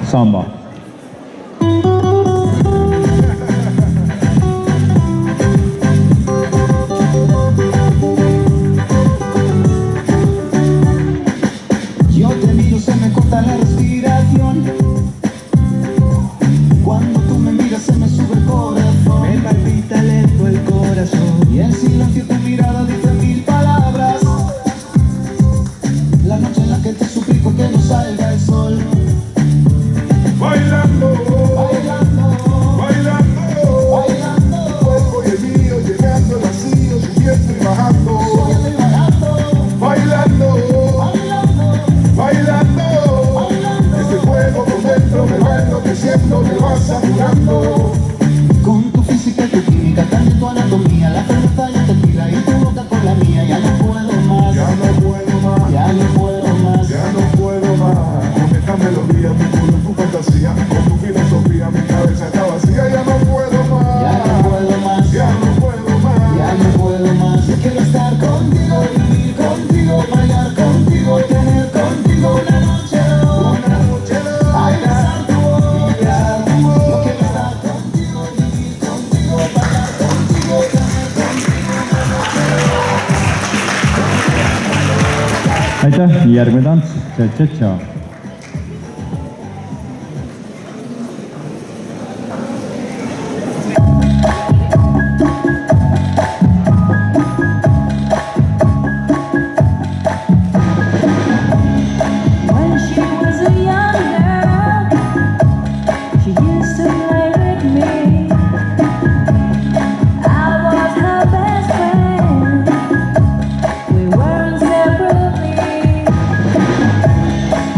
Samba. Yo te miro, se me corta la respiración. Cuando tú me miras se me sube el corazón. Me palpita lento el corazón. Y en silencio tu mirada dice mil palabras. La noche en la que te suplico que no salga el sol. Bailando, Bailando, bailando, bailando, cuerpo y el mío llenando el vacío, subiendo y bajando. subiendo y bajando, Bailando, bailando, bailando, bailando. este fuego por dentro me va enloqueciendo, me va saturando. Con tu física y tu química, también tu anatomía, la cerveza y el tequila y tu boca con la mía. Ya no puedo más, Ya no puedo más, ya no puedo más. ya no puedo más. Con esta melodía, tu culo, tu fantasía, con tu filosofía, mi cabeza está vacía. Ya no puedo más, Ya no puedo más, ya no puedo más. ya no puedo más. Yo quiero estar contigo, vivir contigo, bailar contigo, tener contigo una noche loca. Ay, besar tu boca. Yo quiero estar contigo, vivir contigo, bailar contigo, tener contigo una noche loca. Aitäh, järgmine tants, tša-tša-tša. When she was a young girl, she used to play with me. I was her best friend. We were inseparably.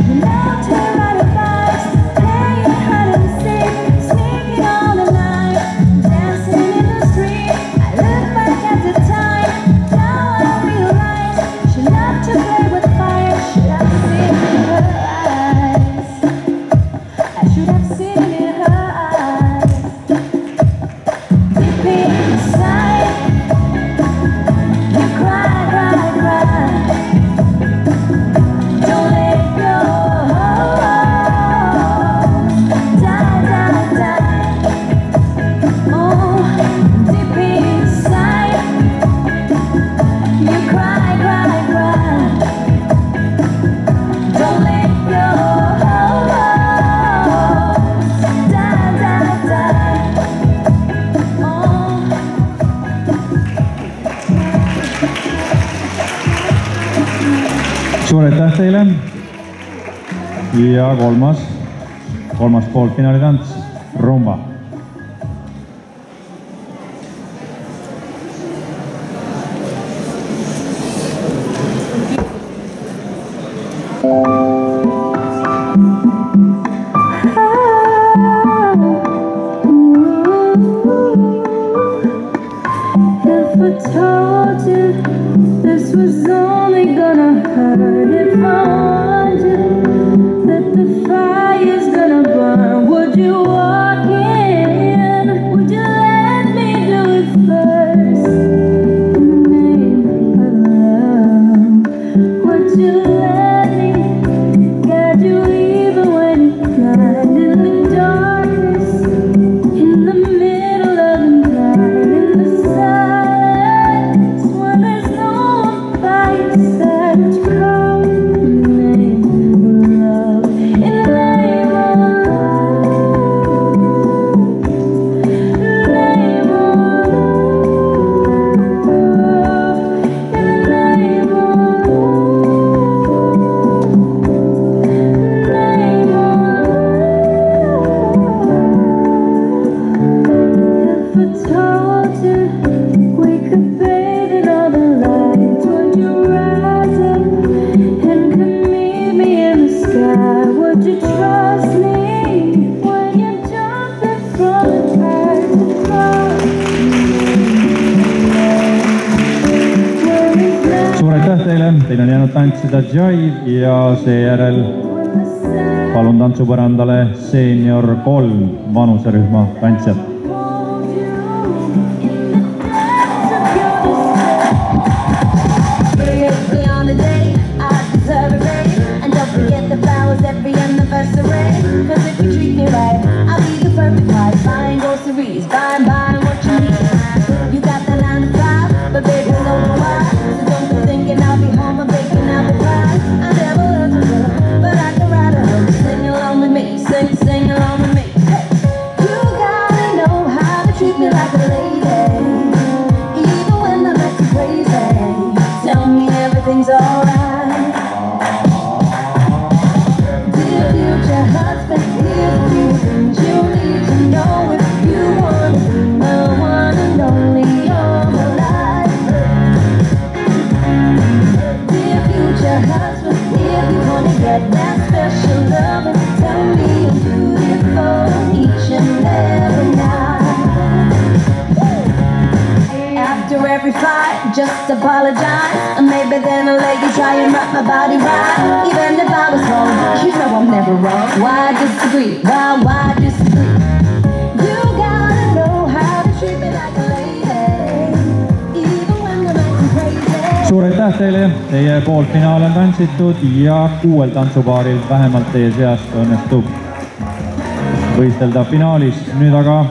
We loved to ride a bike, playing hide and seek, sneaking all the night, dancing in the street. I look back at the time, now I realize she loved to play with fire. Should have seen it in her eyes. I should have seen it in her eyes. Deep inside, you cry, cry, cry. Don't let go. Die, die, die. Oh, deep inside, you cry, cry, cry. Don't let go. Die, die, die. Oh. Suur aitäh teile. Ja kolmas poolfinaali tants, rumba. If I told you this was only gonna hurt, if I warned you that the fire's gonna burn, would you walk in? Would you let me do it first? In the name of love, would you let me guide you even when it's blind in the darkness, in the middle of the night, in the silence when there's no one by your side? Would you call in the name of love, in the name of love, in the name of love, in the name of If I told you we could bathe in all the lights, would you rise up and come meet me in the sky? Would you trust me when you're jumping from the past to fall? Suur aitäh teile, teil on jäänud tantsida Jive ja seejärel palun tantsupõrandale seenior 3 vanuserühma tantsijat. On the day, I deserve a raise, and don't forget the flowers every anniversary. husband if you need to know if you want the one and only all my life. Dear future husband, if you wanna get that special love, tell me you'll do it for each and every night. After every fight, just apologize, and maybe then I'll let you try and rock my body right. Even if I was wrong, you know I'm never wrong. Why disagree? Why disagree? You gotta know how to treat me like a lady, even when you're acting crazy. Suur aitäh teile, teie poolfinaal on tantsitud ja 6 tantsupaaril vähemalt teie seast õnnestub võistelda finaalis. Nüüd aga